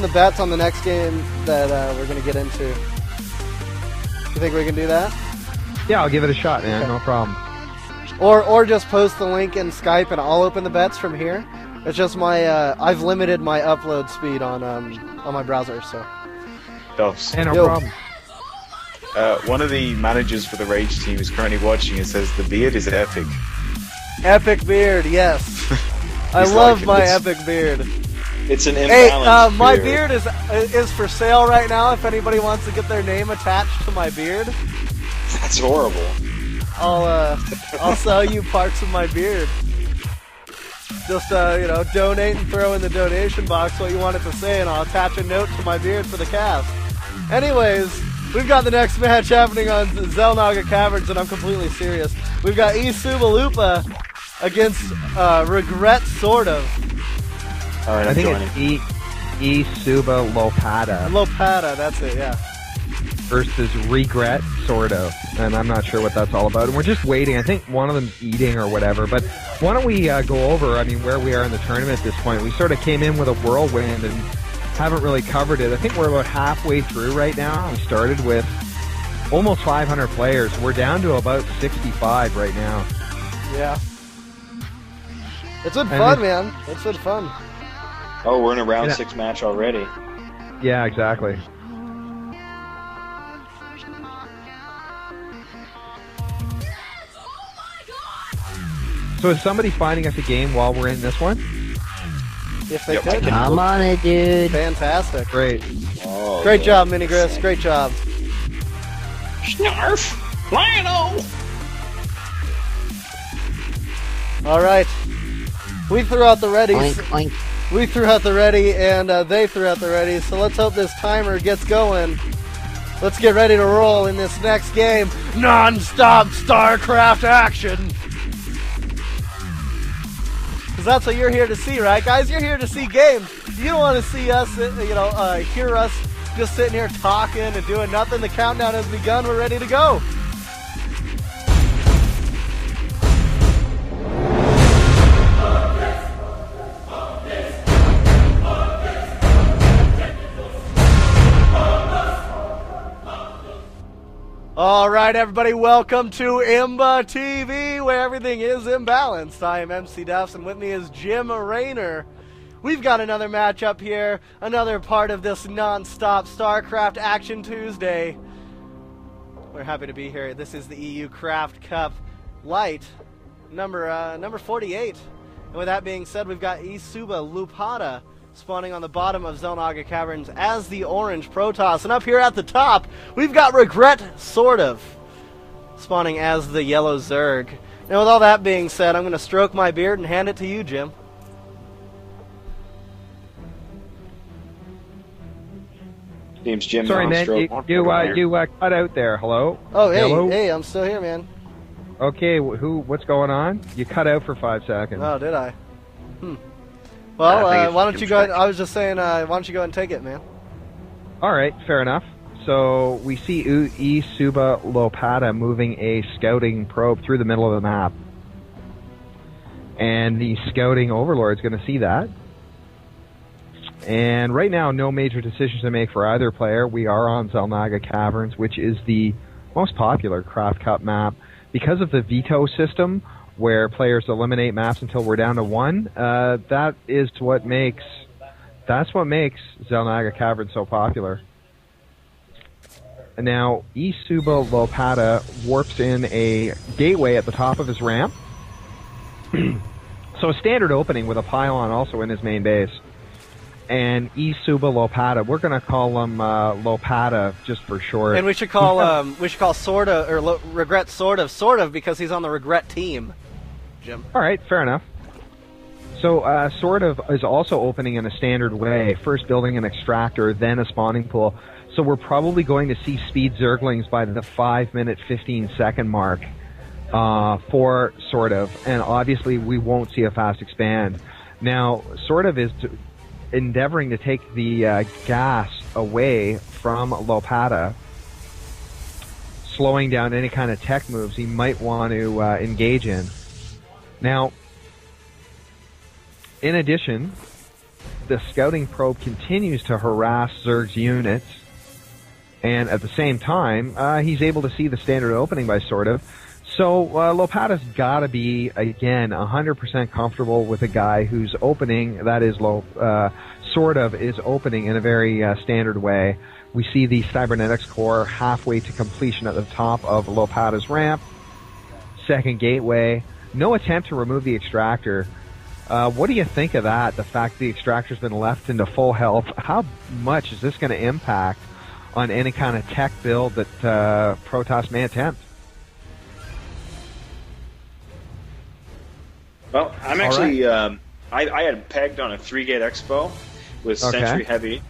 open the bets on the next game that we're going to get into. You think we can do that? Yeah, I'll give it a shot, man. Okay. No problem. Or just post the link in Skype and I'll open the bets from here. It's just my I've limited my upload speed on my browser, so. Duffs. Yeah, no problem. One of the managers for the Rage team is currently watching and says the beard is epic. Epic beard, yes. I love my epic beard. It's an imbalance. Hey, my beard is for sale right now. If anybody wants to get their name attached to my beard, that's horrible. I'll sell you parts of my beard. Just donate and throw in the donation box what you want it to say, and I'll attach a note to my beard for the cast. Anyways, we've got the next match happening on Xel'Naga Caverns, and I'm completely serious. We've got eSubaLopata against REGretSortOf. All right, I think it's eSubaLopata. Lopata, that's it, yeah. Versus REGretSortOf, and I'm not sure what that's all about. And we're just waiting. I think one of them's eating or whatever. But why don't we go over, where we are in the tournament at this point. We sort of came in with a whirlwind and haven't really covered it. I think we're about halfway through right now. We started with almost 500 players. We're down to about 65 right now. Yeah. It's been fun, man. It's been fun. Oh, we're in a round 6 match already. Yeah, exactly. So is somebody finding us a game while we're in this one? If they could. Come on it, dude. Fantastic. Great. Oh, great job, Minigris. Great job. Snarf! Lionel! Alright. We threw out the readies. Oink, oink. We threw out the ready, and they threw out the ready. So let's hope this timer gets going. Let's get ready to roll in this next game. Non-stop StarCraft action. Because that's what you're here to see, right, guys? You're here to see games. You don't want to see us, hear us just sitting here talking and doing nothing. The countdown has begun. We're ready to go. Alright everybody, welcome to IMBA TV, where everything is imbalanced. I am MC Duffs, and with me is Jim Raynor. We've got another match up here, another part of this non-stop StarCraft Action Tuesday. We're happy to be here. This is the EU CraftCup Lite, number 48. And with that being said, we've got eSubaLopata spawning on the bottom of Xel'Naga Caverns as the orange Protoss. And up here at the top, we've got REGretSortOf spawning as the yellow Zerg. Now with all that being said, I'm going to stroke my beard and hand it to you, Jim. Name's Jim. Sorry, man, you cut out there. Hello? Oh, hey, Hello? hey, I'm still here, man. Okay, what's going on? You cut out for 5 seconds. Oh, did I? Well, why don't you go ahead, I was just saying, why don't you go ahead and take it, man? Alright, fair enough. So, we see eSubaLopata moving a scouting probe through the middle of the map. And the scouting overlord is going to see that. And right now, no major decisions to make for either player. We are on Xel'Naga Caverns, which is the most popular CraftCup map. Because of the veto system, where players eliminate maps until we're down to 1, that's what makes Xel'Naga Caverns so popular. And now eSubaLopata warps in a gateway at the top of his ramp. So a standard opening with a pylon also in his main base. And eSubaLopata, we're going to call him Lopata just for short. And we should call REGretSortOf because he's on the Regret team, Jim. All right, fair enough. So SortOf is also opening in a standard way, first building an extractor, then a spawning pool. So we're probably going to see speed Zerglings by the 5-minute, 15-second mark for SortOf, and obviously we won't see a fast expand. Now, SortOf is endeavoring to take the gas away from Lopata, slowing down any kind of tech moves he might want to engage in. Now, in addition, the scouting probe continues to harass Zerg's units, and at the same time, he's able to see the standard opening by sort of. So Lopata's got to be, again, 100% comfortable with a guy who's opening, that is, sort of is opening in a very standard way. We see the cybernetics core halfway to completion at the top of Lopata's ramp. Second gateway. No attempt to remove the extractor. What do you think of that, the fact the extractor's been left into full health? How much is this going to impact on any kind of tech build that Protoss may attempt? Well, I'm actually, I had pegged on a 3-gate expo with Sentry Heavy.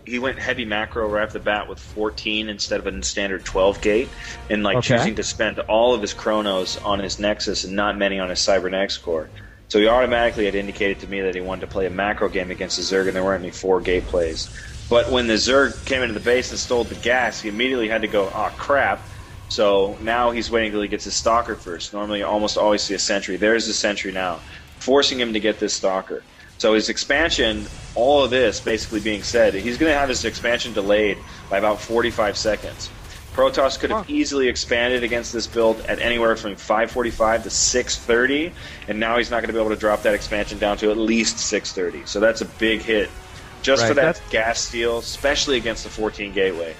He went heavy macro right off the bat with 14 instead of a standard 12-gate, and choosing to spend all of his chronos on his Nexus and not many on his Cybernetics core. So he automatically had indicated to me that he wanted to play a macro game against the Zerg, and there weren't any 4-gate plays. But when the Zerg came into the base and stole the gas, he immediately had to go, oh crap. So now he's waiting until he gets his Stalker first. Normally you almost always see a Sentry. There's the Sentry now, forcing him to get this Stalker. So his expansion, all of this basically being said, he's going to have his expansion delayed by about 45 seconds. Protoss could have easily expanded against this build at anywhere from 5:45 to 6:30, and now he's not going to be able to drop that expansion down to at least 6:30. So that's a big hit just for that gas steal, especially against the 14 gateway.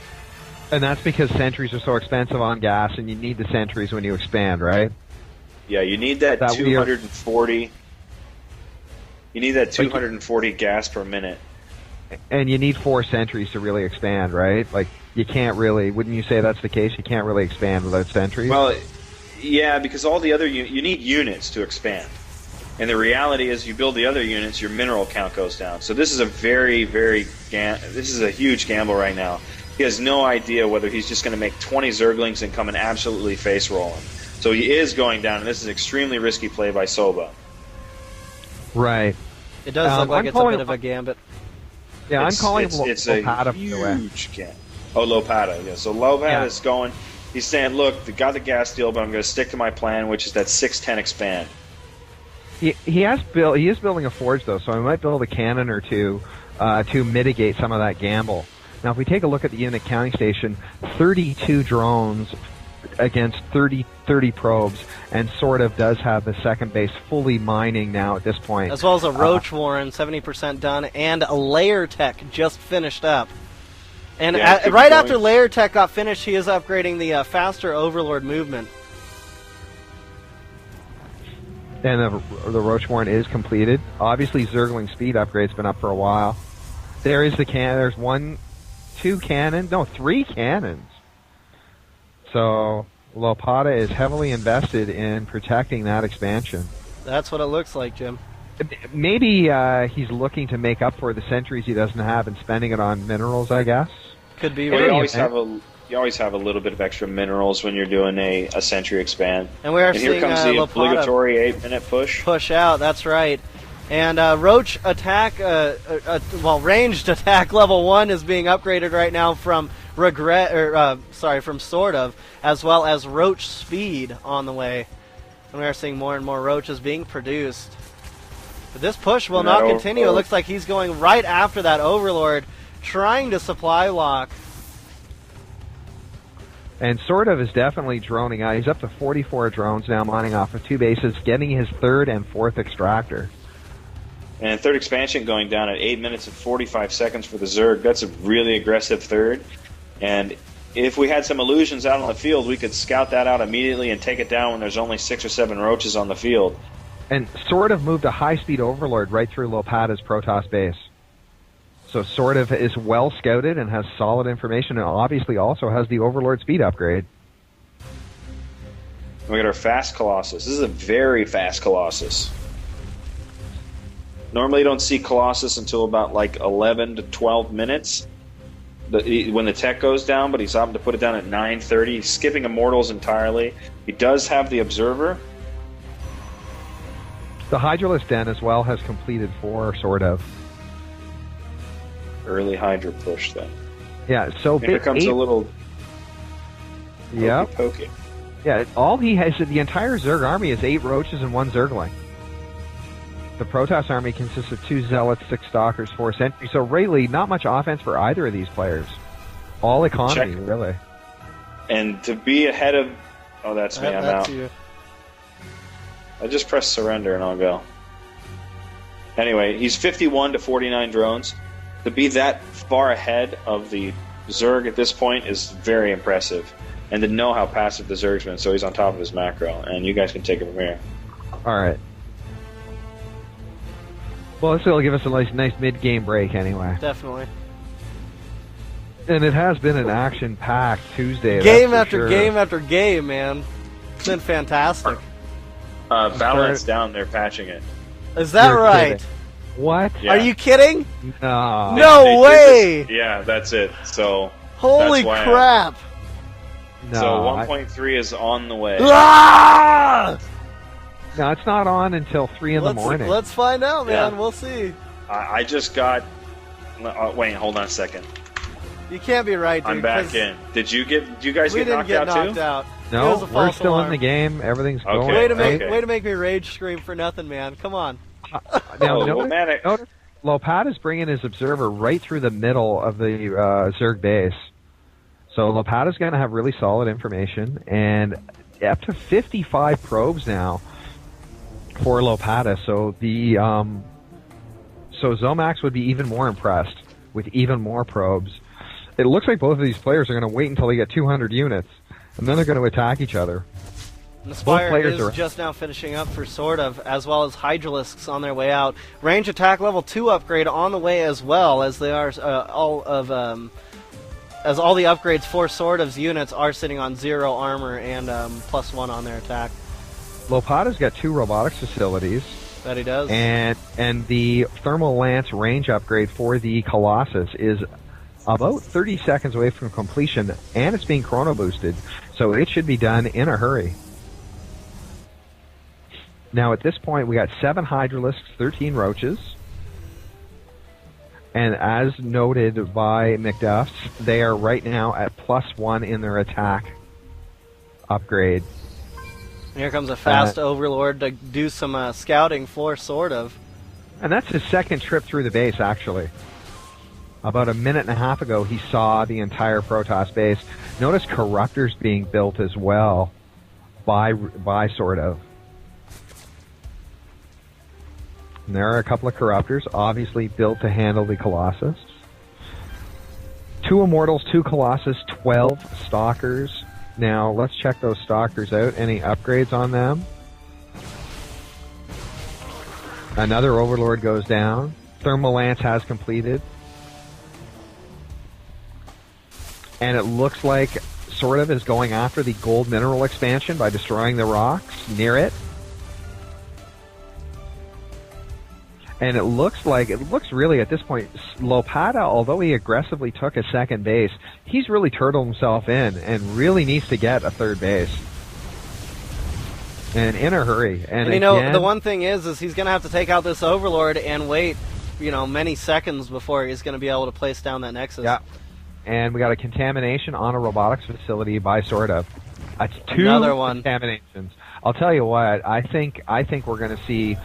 And that's because sentries are so expensive on gas, and you need the sentries when you expand, right? Yeah, you need that 240. You need that 240 gas per minute. And you need 4 sentries to really expand, right? Like, you can't really, wouldn't you say that's the case? You can't really expand without sentries? Well, yeah, because all the other, you need units to expand. And the reality is you build the other units, your mineral count goes down. So this is a this is a huge gamble right now. He has no idea whether he's just going to make 20 Zerglings and come and absolutely face roll him. So he is going down, and this is an extremely risky play by Soba. Right. It does look like it's a bit of a gambit. Yeah, I'm calling it's Lopata a huge gambit. Oh, Lopata, yeah. So Lopata is going, he's saying, look, they got the gas deal, but I'm going to stick to my plan, which is that 6-10 expand. He is building a forge, though, so I might build a cannon or two to mitigate some of that gamble. Now, if we take a look at the unit counting station, 32 drones against 30 probes, and sort of does have the second base fully mining now at this point. As well as a Roach Warren, 70% done, and a Layer Tech just finished up. And right after Layer Tech got finished, he is upgrading the faster Overlord movement. And the Roach Warren is completed. Obviously, Zergling speed upgrade's been up for a while. There is the cannon. There's 3 cannons. So Lopata is heavily invested in protecting that expansion. That's what it looks like, Jim. Maybe he's looking to make up for the sentries he doesn't have and spending it on minerals, I guess. Could be. You always have a little bit of extra minerals when you're doing a sentry expand. And we are here seeing comes the Lopata obligatory 8-minute push. Push out, that's right. And Roach attack, ranged attack level 1 is being upgraded right now from from Sort of, as well as Roach speed on the way. And we are seeing more and more Roaches being produced. But this push will not continue. It looks like he's going right after that Overlord, trying to supply lock. And Sort of is definitely droning out. He's up to 44 drones now, mining off of 2 bases, getting his 3rd and 4th extractor. And 3rd expansion going down at 8 minutes and 45 seconds for the Zerg. That's a really aggressive 3rd. And if we had some illusions out on the field, we could scout that out immediately and take it down when there's only 6 or 7 Roaches on the field. And Sort of moved a high-speed Overlord right through Lopata's Protoss base. So Sort of is well scouted and has solid information, and obviously also has the Overlord speed upgrade. We got our fast Colossus. This is a very fast Colossus. Normally you don't see Colossus until about 11 to 12 minutes when the tech goes down, but he's opting to put it down at 9:30. He's skipping Immortals entirely. He does have the Observer. The Hydralisk Den as well has completed 4, sort of. Early Hydra push, then. Yeah, so here comes a little pokey. Yeah, all he has, the entire Zerg army is 8 Roaches and 1 Zergling. The Protoss army consists of 2 Zealots, 6 Stalkers, 4 Sentries. So really, not much offense for either of these players. All economy, really. And to be ahead of... Oh, that's me. I'm out. You. I just press surrender and I'll go. Anyway, he's 51 to 49 drones. To be that far ahead of the Zerg at this point is very impressive. And to know how passive the Zerg's been, so he's on top of his macro. And you guys can take it from here. Alright. Well, this will give us a nice mid-game break anyway. Definitely. And it has been an action-packed Tuesday. Game after game after game, man. It's been fantastic. Balance down, they're patching it. Is that You're right? kidding. What? Yeah. Are you kidding? No. No way! Yeah, that's it. So Holy that's why crap! No. So 1.3 is on the way. Ah! No, it's not on until 3 in the morning. Let's find out, man. Yeah. We'll see. I just got... wait, hold on a second. You can't be right, dude. I'm back in. Did you guys We get didn't knocked get out knocked too? out. It No, was a we're false still alarm. in the game. Everything's Okay. going. Way to make me rage scream for nothing, man. Come on. Now, Oh, notice Lopata's bringing his observer right through the middle of the Zerg base. So Lopata's going to have really solid information, and up to 55 probes now for Lopata. So the so Zomax would be even more impressed with even more probes. It looks like both of these players are going to wait until they get 200 units, and then they're going to attack each other. The Spire players is are- just now finishing up for Sort of, as well as Hydralisks on their way out. Range attack level 2 upgrade on the way as well, as they are as all the upgrades for Sort of's units are sitting on 0 armor and +1 on their attack. Lopata's got 2 robotics facilities. That he does. And the Thermal Lance range upgrade for the Colossus is about 30 seconds away from completion, and it's being chrono boosted, so it should be done in a hurry. Now at this point we got 7 Hydralisks, 13 Roaches, and as noted by McDuff's, they are right now at +1 in their attack upgrade. Here comes a fast Overlord to do some scouting for Sort of. And that's his second trip through the base, actually. About a minute and a half ago, he saw the entire Protoss base. Notice Corruptors being built as well by Sort of. And there are a couple of Corruptors, obviously built to handle the Colossus. 2 Immortals, 2 Colossus, 12 Stalkers. Now, let's check those Stalkers out. Any upgrades on them? Another Overlord goes down. Thermal Lance has completed. And it looks like Sort of is going after the gold mineral expansion by destroying the rocks near it. And it looks really at this point, Lopata, although he aggressively took a second base, he's really turtled himself in and really needs to get a third base. And in a hurry. And you know, again, the one thing is he's going to have to take out this Overlord and wait, many seconds before he's going to be able to place down that Nexus. Yeah. And we got a contamination on a robotics facility by Sort of. That's 2 Another one. contaminations. I'll tell you what, I think we're going to see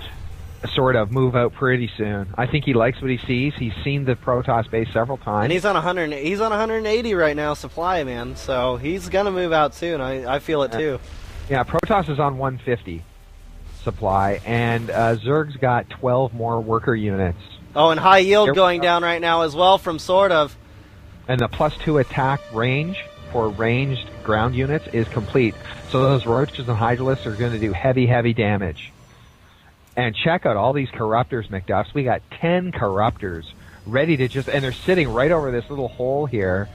Sort of move out pretty soon. I think he likes what he sees. He's seen the Protoss base several times. And he's on 180 right now supply, man. So he's going to move out soon. I feel it too. Yeah, Protoss is on 150 supply, and Zerg's got 12 more worker units. Oh, and high yield going down right now as well from Sort of. And the +2 attack range for ranged ground units is complete. So those Roaches and Hydralisks are going to do heavy, heavy damage. And check out all these Corruptors, McDuffs. We got 10 Corruptors ready to and they're sitting right over this little hole here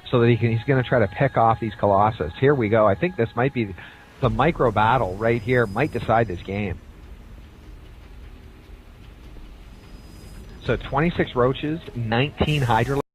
so that he's going to try to pick off these Colossus. Here we go. I think this might be the micro battle right here might decide this game. So 26 Roaches, 19 Hydralisks.